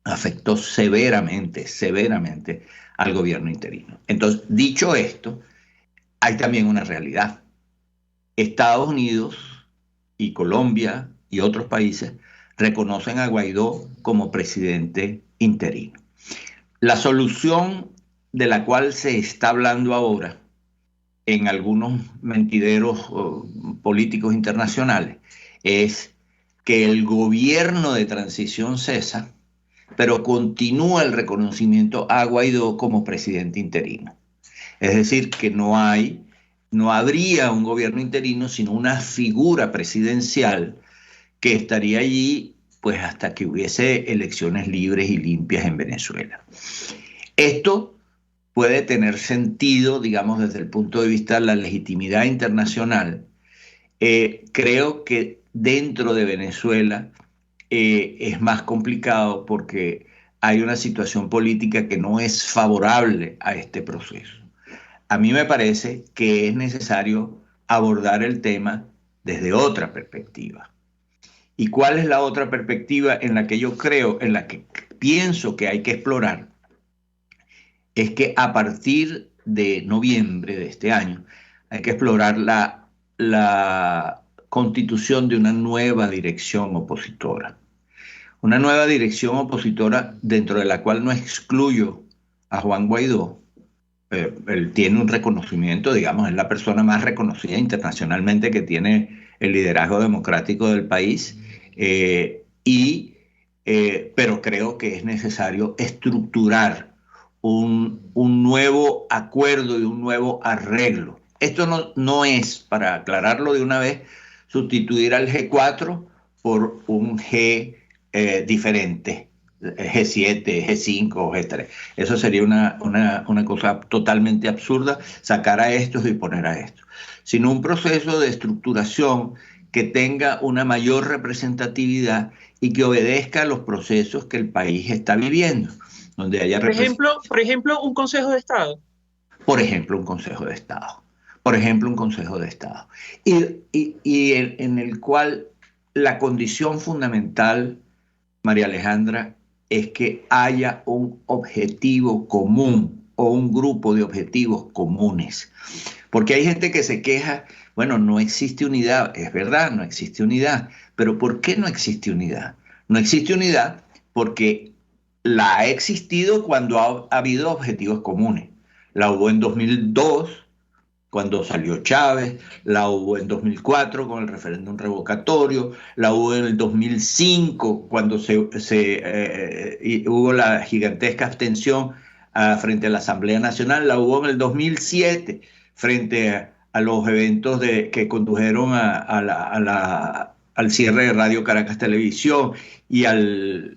[SPEAKER 8] afectó severamente al gobierno interino. Entonces, dicho esto, hay también una realidad. Estados Unidos y Colombia y otros países reconocen a Guaidó como presidente interino. La solución de la cual se está hablando ahora en algunos mentideros políticos internacionales es que el gobierno de transición cesa, pero continúa el reconocimiento a Guaidó como presidente interino. Es decir, que no habría un gobierno interino, sino una figura presidencial que estaría allí pues hasta que hubiese elecciones libres y limpias en Venezuela. Esto puede tener sentido, digamos, desde el punto de vista de la legitimidad internacional. Creo que dentro de Venezuela es más complicado porque hay una situación política que no es favorable a este proceso. A mí me parece que es necesario abordar el tema desde otra perspectiva. ¿Y cuál es la otra perspectiva en la que yo creo, en la que pienso que hay que explorar? Es que a partir de noviembre de este año hay que explorar la constitución de una nueva dirección opositora. Una nueva dirección opositora dentro de la cual no excluyo a Juan Guaidó. Él tiene un reconocimiento, digamos, es la persona más reconocida internacionalmente que tiene el liderazgo democrático del país, pero creo que es necesario estructurar un nuevo acuerdo y un nuevo arreglo. Esto no es, para aclararlo de una vez, sustituir al G4 por un G diferente, G7, G5 o G3. Eso sería una cosa totalmente absurda, sacar a estos y poner a estos. Sino un proceso de estructuración que tenga una mayor representatividad y que obedezca a los procesos que el país está viviendo. Donde haya
[SPEAKER 2] por ejemplo, un Consejo de Estado.
[SPEAKER 8] Por ejemplo, un Consejo de Estado. Y en el cual la condición fundamental, María Alejandra, es que haya un objetivo común o un grupo de objetivos comunes. Porque hay gente que se queja, bueno, no existe unidad. Es verdad, no existe unidad. Pero ¿por qué no existe unidad? No existe unidad porque la ha existido cuando ha habido objetivos comunes. La hubo en 2002, cuando salió Chávez, la hubo en 2004 con el referéndum revocatorio, la hubo en el 2005 cuando hubo la gigantesca abstención frente a la Asamblea Nacional, la hubo en el 2007 frente a los eventos que condujeron al cierre de Radio Caracas Televisión y al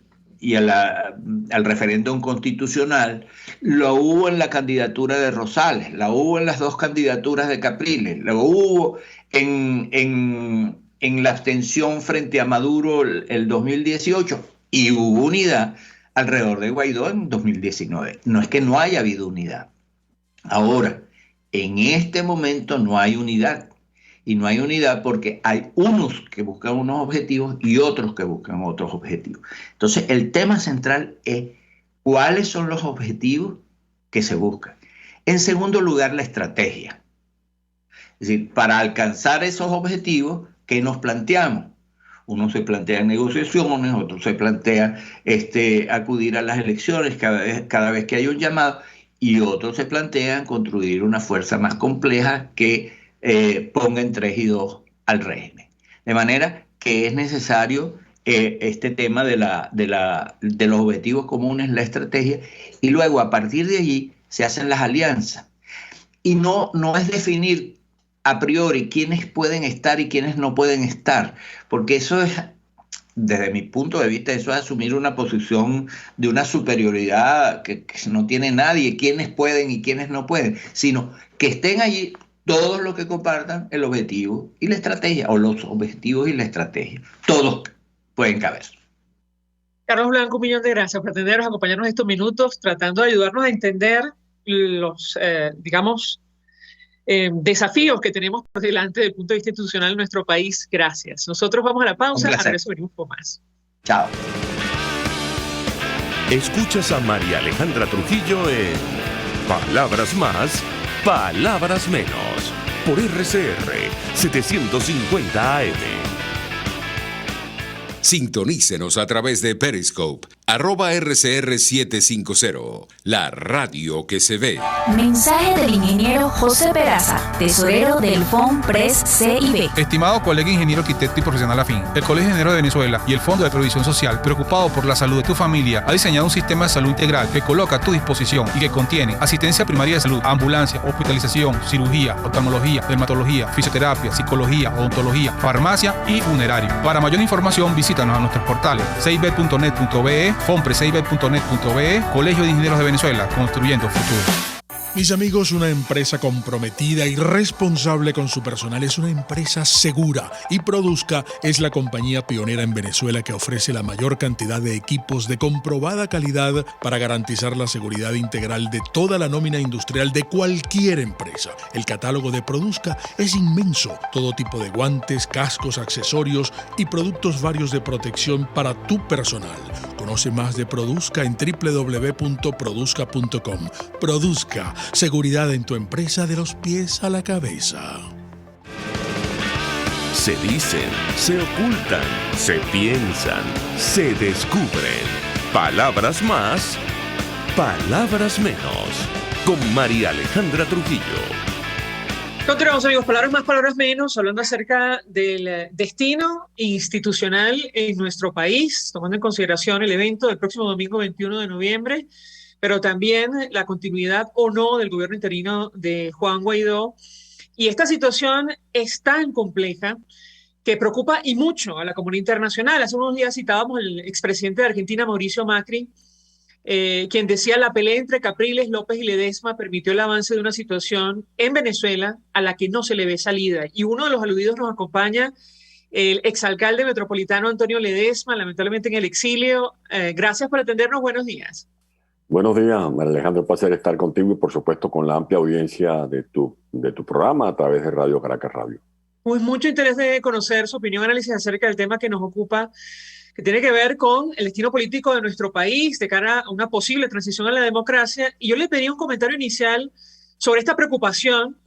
[SPEAKER 8] referéndum constitucional. Lo hubo en la candidatura de Rosales, la hubo en las dos candidaturas de Capriles, lo hubo en la abstención frente a Maduro el 2018 y hubo unidad alrededor de Guaidó en 2019. No es que no haya habido unidad. Ahora, en este momento no hay unidad. Y no hay unidad porque hay unos que buscan unos objetivos y otros que buscan otros objetivos. Entonces, el tema central es cuáles son los objetivos que se buscan. En segundo lugar, la estrategia. Es decir, para alcanzar esos objetivos, ¿qué nos planteamos? Uno se plantea negociaciones, otro se plantea acudir a las elecciones cada vez que hay un llamado, y otros se plantean construir una fuerza más compleja que ponga en 3 y 2 al régimen. De manera que es necesario este tema de los objetivos comunes, la estrategia, y luego a partir de allí se hacen las alianzas. Y no es definir a priori quiénes pueden estar y quiénes no pueden estar, porque eso es, desde mi punto de vista, eso es asumir una posición de una superioridad que no tiene nadie, quiénes pueden y quiénes no pueden, sino que estén allí todos los que compartan el objetivo y la estrategia, o los objetivos y la estrategia. Todos pueden caber.
[SPEAKER 2] Carlos Blanco, un millón de gracias por atendernos, acompañarnos estos minutos, tratando de ayudarnos a entender los, desafíos que tenemos por delante desde el punto de vista institucional en nuestro país. Gracias. Nosotros vamos a la pausa, a regreso venimos con más.
[SPEAKER 8] Chao.
[SPEAKER 1] Escuchas a María Alejandra Trujillo en Palabras Más, Palabras Menos, por RCR 750 AM.
[SPEAKER 4] Sintonícenos a través de Periscope, @RCR750, la radio que se ve.
[SPEAKER 5] Mensaje del ingeniero José Peraza, tesorero del FONPRES CIB.
[SPEAKER 6] Estimado colega ingeniero arquitecto y profesional afín, el Colegio de Ingenieros de Venezuela y el Fondo de Previsión Social, preocupado por la salud de tu familia, ha diseñado un sistema de salud integral que coloca a tu disposición y que contiene asistencia primaria de salud, ambulancia, hospitalización, cirugía, oftalmología, dermatología, fisioterapia, psicología, odontología, farmacia y funerario. Para mayor información, visítanos a nuestros portales cib.net.be, fonprescib.net.be, Colegio de Ingenieros de Venezuela, construyendo futuro.
[SPEAKER 7] Mis amigos, una empresa comprometida y responsable con su personal es una empresa segura, y Produzca es la compañía pionera en Venezuela que ofrece la mayor cantidad de equipos de comprobada calidad para garantizar la seguridad integral de toda la nómina industrial de cualquier empresa. El catálogo de Produzca es inmenso, todo tipo de guantes, cascos, accesorios y productos varios de protección para tu personal. Conoce más de Produzca en www.produzca.com. Produzca, seguridad en tu empresa de los pies a la cabeza.
[SPEAKER 1] Se dicen, se ocultan, se piensan, se descubren. Palabras más, palabras menos. Con María Alejandra Trujillo.
[SPEAKER 2] Continuamos, amigos, palabras más, palabras menos, hablando acerca del destino institucional en nuestro país, tomando en consideración el evento del próximo domingo 21 de noviembre, pero también la continuidad o no del gobierno interino de Juan Guaidó. Y esta situación es tan compleja que preocupa y mucho a la comunidad internacional. Hace unos días citábamos al expresidente de Argentina, Mauricio Macri, quien decía: la pelea entre Capriles, López y Ledesma permitió el avance de una situación en Venezuela a la que no se le ve salida. Y uno de los aludidos nos acompaña, el exalcalde metropolitano Antonio Ledesma, lamentablemente en el exilio. Gracias por atendernos, buenos días.
[SPEAKER 9] Buenos días, María Alejandra, un placer estar contigo y por supuesto con la amplia audiencia de tu programa a través de Radio Caracas Radio.
[SPEAKER 2] Pues mucho interés de conocer su opinión, análisis acerca del tema que nos ocupa, que tiene que ver con el destino político de nuestro país de cara a una posible transición a la democracia. Y yo le pedí un comentario inicial sobre esta preocupación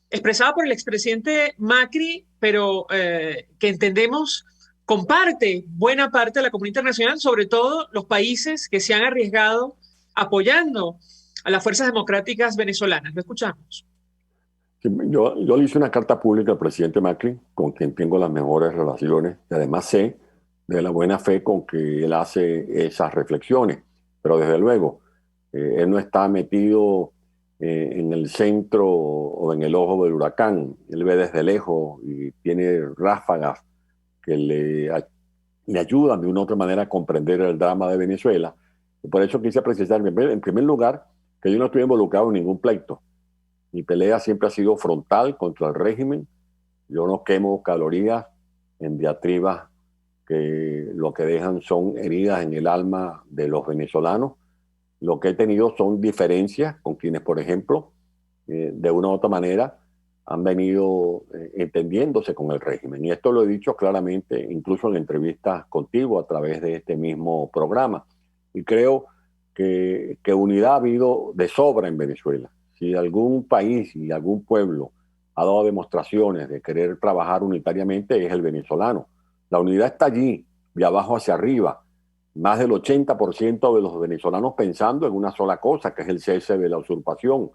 [SPEAKER 2] expresada por el expresidente Macri, pero que entendemos comparte buena parte de la comunidad internacional, sobre todo los países que se han arriesgado apoyando a las fuerzas democráticas venezolanas. Lo escuchamos.
[SPEAKER 9] Sí, yo le hice una carta pública al presidente Macri, con quien tengo las mejores relaciones, y además sé de la buena fe con que él hace esas reflexiones. Pero desde luego, él no está metido en el centro o en el ojo del huracán. Él ve desde lejos y tiene ráfagas que le ayudan de una u otra manera a comprender el drama de Venezuela. Y por eso quise precisar, en primer lugar, que yo no estoy involucrado en ningún pleito. Mi pelea siempre ha sido frontal contra el régimen. Yo no quemo calorías en diatribas que lo que dejan son heridas en el alma de los venezolanos. Lo que he tenido son diferencias con quienes, por ejemplo, de una u otra manera han venido entendiéndose con el régimen. Y esto lo he dicho claramente, incluso en entrevistas contigo a través de este mismo programa. Y creo que unidad ha habido de sobra en Venezuela. Si algún país y algún pueblo ha dado demostraciones de querer trabajar unitariamente, es el venezolano. La unidad está allí, de abajo hacia arriba. Más del 80% de los venezolanos pensando en una sola cosa, que es el cese de la usurpación.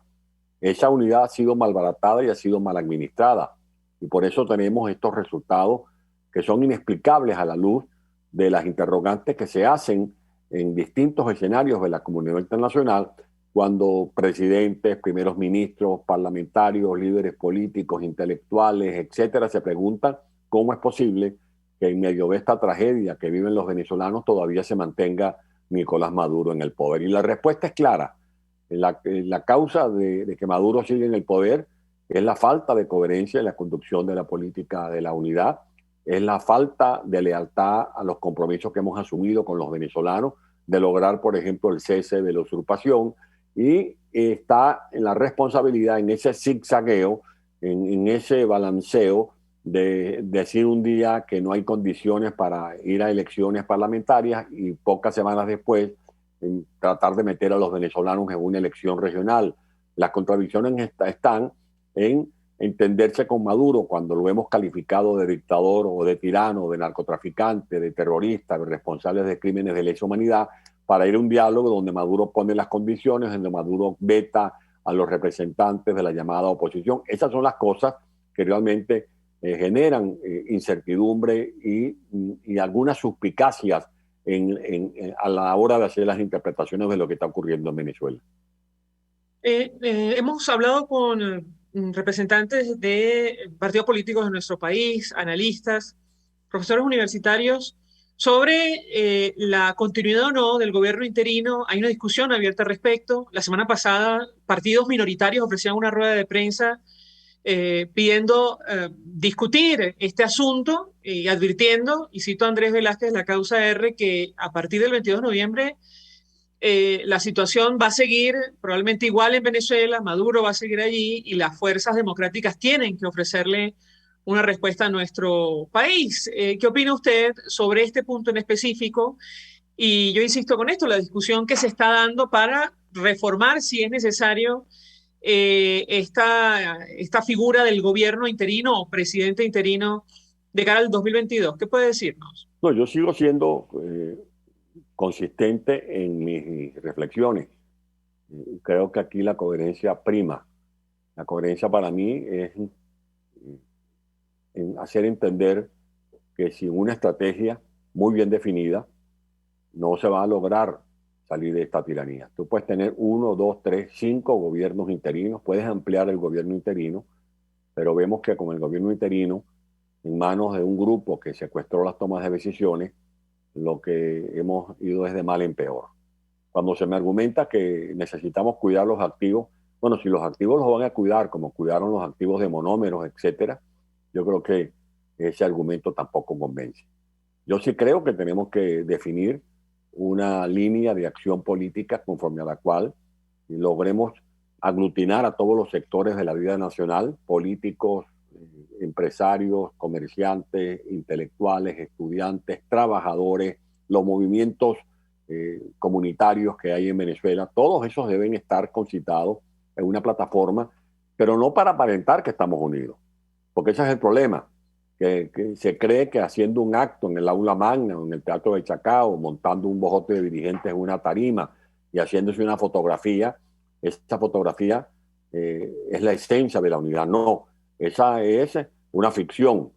[SPEAKER 9] Esa unidad ha sido malbaratada y ha sido mal administrada. Y por eso tenemos estos resultados que son inexplicables a la luz de las interrogantes que se hacen en distintos escenarios de la comunidad internacional, cuando presidentes, primeros ministros, parlamentarios, líderes políticos, intelectuales, etcétera, se preguntan cómo es posible que en medio de esta tragedia que viven los venezolanos todavía se mantenga Nicolás Maduro en el poder. Y la respuesta es clara. La causa de que Maduro siga en el poder es la falta de coherencia en la conducción de la política de la unidad, es la falta de lealtad a los compromisos que hemos asumido con los venezolanos de lograr, por ejemplo, el cese de la usurpación, y está en la responsabilidad, en ese zigzagueo, en ese balanceo de decir un día que no hay condiciones para ir a elecciones parlamentarias y pocas semanas después en tratar de meter a los venezolanos en una elección regional. Las contradicciones están en entenderse con Maduro cuando lo hemos calificado de dictador o de tirano, de narcotraficante, de terrorista, de responsables de crímenes de lesa humanidad, para ir a un diálogo donde Maduro pone las condiciones, donde Maduro veta a los representantes de la llamada oposición. Esas son las cosas que realmente generan incertidumbre y algunas suspicacias a la hora de hacer las interpretaciones de lo que está ocurriendo en Venezuela.
[SPEAKER 2] Hemos hablado con representantes de partidos políticos de nuestro país, analistas, profesores universitarios, sobre la continuidad o no del gobierno interino. Hay una discusión abierta al respecto. La semana pasada, partidos minoritarios ofrecían una rueda de prensa pidiendo discutir este asunto y advirtiendo, y cito a Andrés Velázquez de la Causa R, que a partir del 22 de noviembre la situación va a seguir probablemente igual en Venezuela, Maduro va a seguir allí y las fuerzas democráticas tienen que ofrecerle una respuesta a nuestro país. ¿Qué opina usted sobre este punto en específico? Y yo insisto con esto, la discusión que se está dando para reformar, si es necesario, esta figura del gobierno interino o presidente interino de cara al 2022. ¿Qué puede decirnos?
[SPEAKER 9] No, yo sigo siendo consistente en mis reflexiones. Creo que aquí la coherencia prima. La coherencia para mí es en hacer entender que sin una estrategia muy bien definida no se va a lograr salir de esta tiranía. Tú puedes tener 1, 2, 3, 5 gobiernos interinos, puedes ampliar el gobierno interino, pero vemos que con el gobierno interino, en manos de un grupo que secuestró las tomas de decisiones, lo que hemos ido es de mal en peor. Cuando se me argumenta que necesitamos cuidar los activos, bueno, si los activos los van a cuidar como cuidaron los activos de monómeros, etcétera, yo creo que ese argumento tampoco convence. Yo sí creo que tenemos que definir una línea de acción política conforme a la cual logremos aglutinar a todos los sectores de la vida nacional, políticos, empresarios, comerciantes, intelectuales, estudiantes, trabajadores, los movimientos comunitarios que hay en Venezuela, todos esos deben estar concitados en una plataforma, pero no para aparentar que estamos unidos, porque ese es el problema, que se cree que haciendo un acto en el aula magna, o en el Teatro de Chacao, montando un bojote de dirigentes en una tarima y haciéndose una fotografía, esa fotografía es la esencia de la unidad. No, esa es una ficción,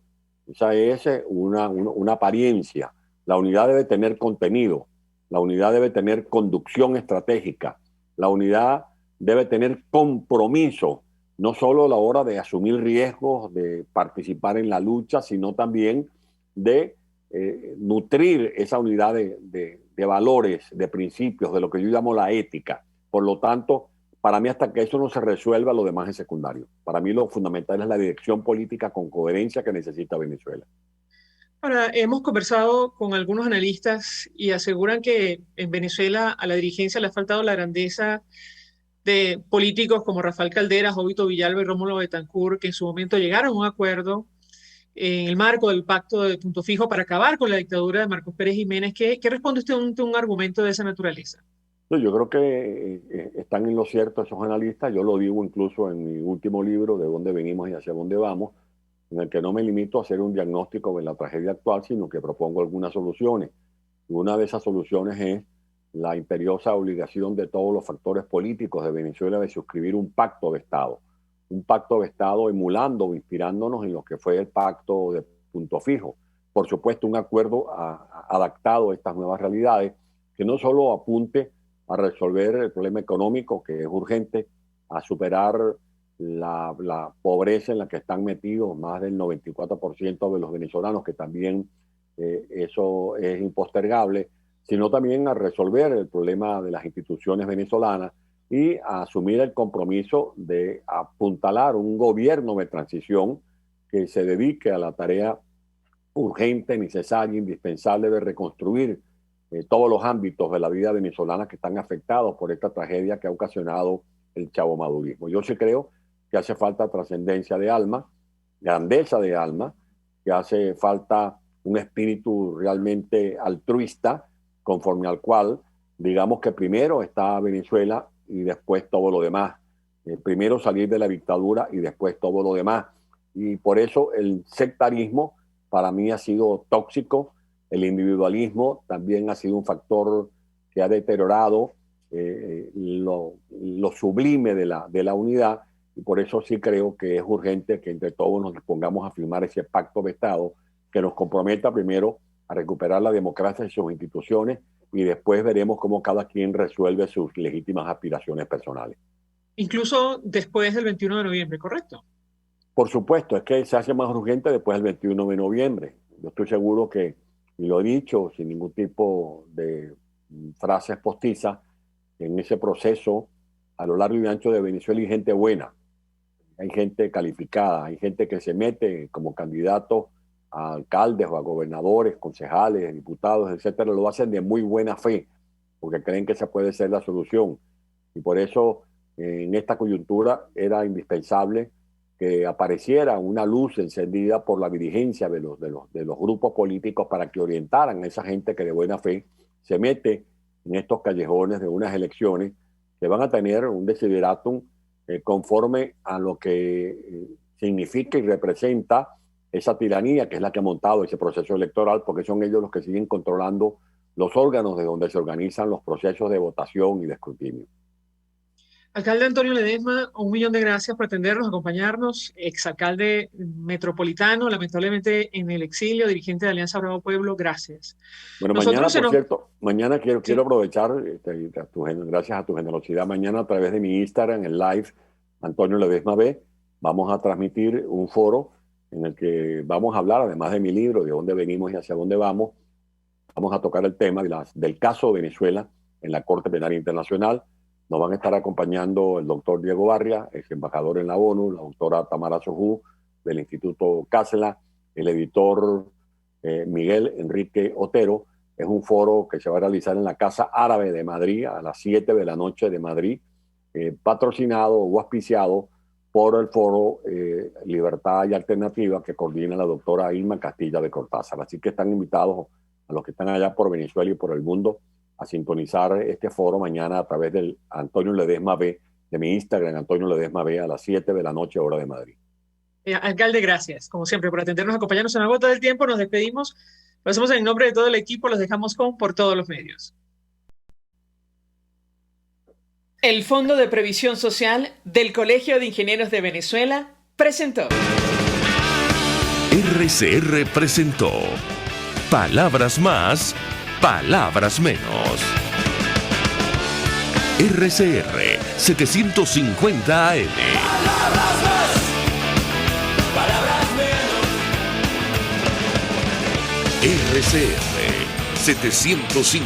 [SPEAKER 9] esa es una apariencia. La unidad debe tener contenido, la unidad debe tener conducción estratégica, la unidad debe tener compromiso, no solo a la hora de asumir riesgos, de participar en la lucha, sino también de nutrir esa unidad de valores, de principios, de lo que yo llamo la ética. Por lo tanto, para mí, hasta que eso no se resuelva, lo demás es secundario. Para mí lo fundamental es la dirección política con coherencia que necesita Venezuela.
[SPEAKER 2] Ahora, hemos conversado con algunos analistas y aseguran que en Venezuela a la dirigencia le ha faltado la grandeza de políticos como Rafael Caldera, Jovito Villalba y Rómulo Betancourt, que en su momento llegaron a un acuerdo en el marco del pacto de Punto Fijo para acabar con la dictadura de Marcos Pérez Jiménez. ¿Qué responde usted a un argumento de esa naturaleza?
[SPEAKER 9] Yo creo que están en lo cierto esos analistas. Yo lo digo incluso en mi último libro, De dónde venimos y hacia dónde vamos, en el que no me limito a hacer un diagnóstico de la tragedia actual, sino que propongo algunas soluciones. Y una de esas soluciones es la imperiosa obligación de todos los factores políticos de Venezuela de suscribir un pacto de Estado emulando o inspirándonos en lo que fue el pacto de Punto Fijo. Por supuesto, un acuerdo adaptado a estas nuevas realidades que no solo apunte a resolver el problema económico, que es urgente, a superar la pobreza en la que están metidos más del 94% de los venezolanos, que también eso es impostergable, sino también a resolver el problema de las instituciones venezolanas y a asumir el compromiso de apuntalar un gobierno de transición que se dedique a la tarea urgente, necesaria, indispensable de reconstruir todos los ámbitos de la vida venezolana que están afectados por esta tragedia que ha ocasionado el chavomadurismo. Yo sí creo que hace falta trascendencia de alma, grandeza de alma, que hace falta un espíritu realmente altruista, conforme al cual, digamos que primero está Venezuela y después todo lo demás. Primero salir de la dictadura y después todo lo demás. Y por eso el sectarismo para mí ha sido tóxico. El individualismo también ha sido un factor que ha deteriorado lo sublime de la unidad, y por eso sí creo que es urgente que entre todos nos dispongamos a firmar ese pacto de Estado que nos comprometa primero a recuperar la democracia y sus instituciones, y después veremos cómo cada quien resuelve sus legítimas aspiraciones personales.
[SPEAKER 2] Incluso después del 21 de noviembre, ¿correcto?
[SPEAKER 9] Por supuesto, es que se hace más urgente después del 21 de noviembre. Yo estoy seguro que, y lo he dicho sin ningún tipo de frases postizas, en ese proceso, a lo largo y ancho de Venezuela hay gente buena, hay gente calificada, hay gente que se mete como candidato a alcaldes o a gobernadores, concejales, diputados, etcétera, lo hacen de muy buena fe, porque creen que esa puede ser la solución. Y por eso, en esta coyuntura, era indispensable que apareciera una luz encendida por la dirigencia de los grupos políticos para que orientaran a esa gente que de buena fe se mete en estos callejones de unas elecciones que van a tener un desideratum conforme a lo que significa y representa esa tiranía que es la que ha montado ese proceso electoral, porque son ellos los que siguen controlando los órganos de donde se organizan los procesos de votación y de escrutinio.
[SPEAKER 2] Alcalde Antonio Ledesma, 1.000.000 de gracias por atendernos, acompañarnos. Exalcalde metropolitano, lamentablemente en el exilio, dirigente de Alianza Bravo Pueblo, gracias.
[SPEAKER 9] Bueno, mañana, por cierto, mañana quiero aprovechar, gracias a tu generosidad, mañana a través de mi Instagram, en live, Antonio Ledesma B, vamos a transmitir un foro en el que vamos a hablar, además de mi libro, de dónde venimos y hacia dónde vamos a tocar el tema del caso de Venezuela en la Corte Penal Internacional. Nos van a estar acompañando el doctor Diego Barria, ex embajador en la ONU, la doctora Tamara Sojú, del Instituto Casla, el editor Miguel Enrique Otero. Es un foro que se va a realizar en la Casa Árabe de Madrid a las 7 de la noche de Madrid, patrocinado o auspiciado por el foro Libertad y Alternativa que coordina la doctora Irma Castilla de Cortázar. Así que están invitados a los que están allá por Venezuela y por el mundo a sintonizar este foro mañana a través del Antonio Ledesma B, de mi Instagram, Antonio Ledesma B, a las 7 de la noche, hora de Madrid.
[SPEAKER 2] Alcalde, gracias, como siempre, por atendernos, acompañarnos en la gota del tiempo. Nos despedimos. Lo hacemos en nombre de todo el equipo. Los dejamos por todos los medios. El Fondo de Previsión Social del Colegio de Ingenieros de Venezuela presentó.
[SPEAKER 1] RCR presentó Palabras Más, Palabras Menos. RCR 750 AM.
[SPEAKER 10] Palabras más, palabras menos.
[SPEAKER 1] RCR 750